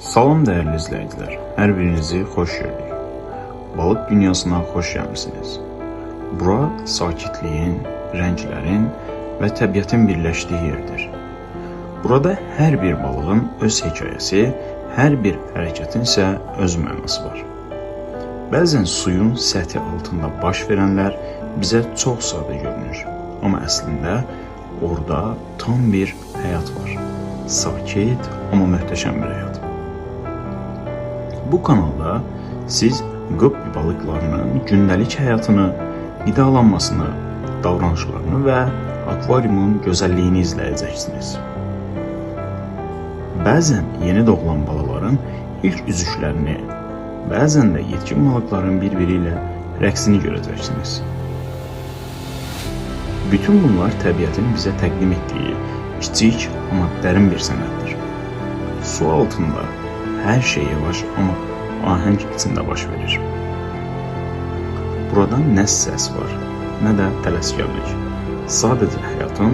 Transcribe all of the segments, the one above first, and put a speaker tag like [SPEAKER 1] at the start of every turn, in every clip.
[SPEAKER 1] Salam dəyərli izləyicilər, hər birinizi xoş gördük. Balıq dünyasına xoş gəlmisiniz. Bura sakitliyin, rənglərin və təbiətin birləşdiyi yerdir. Burada hər bir balığın öz hekayəsi, hər bir hərəkətin isə öz mənası var. Bəzən suyun səthi altında baş verənlər bizə çox sadə görünür. Amma əslində orada tam bir həyat var. Sakit, amma möhtəşəm bir həyat. Bu kanalda siz qıppi balıqlarının gündəlik həyatını, qidalanmasını, davranışlarını və akvariumun gözəlliyini izləyəcəksiniz. Bəzən yeni doğulan balaların ilk üzüşlərini, bəzən də yetkin balıqların bir-biri ilə rəqsini görəcəksiniz. Bütün bunlar təbiətin bizə təqdim etdiyi kiçik, amma dərin bir sənətdir. Su altında hər şey yavaş, amma ahəng içində baş verir. Burada nə səs var, nə də tələskərlik. Sadəcə həyatın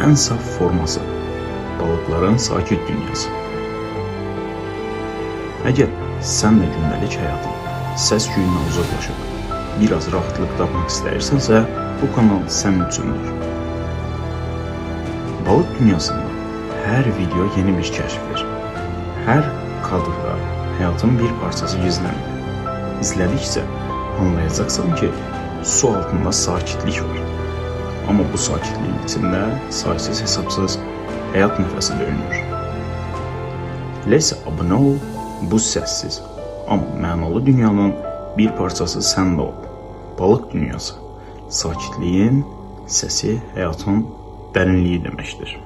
[SPEAKER 1] ən saf forması, balıqların sakit dünyası. Əgər sən də gündəlik həyatın səs güyündən uzaqlaşıb, biraz rahatlıq tapmaq istəyirsənsə, bu kanal sənin üçündür. Balıq dünyasında hər video yeni bir kəşfdir. Hər kadrda həyatın bir parçası gizlənir. İzlədikcə anlayacaqsan ki, su altında sakitlik var. Amma bu sakitliyin içində saysız hesabsız həyat nəfəsi döyünür. Elə isə abunə ol, bu səssiz, amma mənalı dünyanın bir parçası sən də ol. Balıq dünyası, sakitliyin səsi həyatın dərinliyi deməkdir.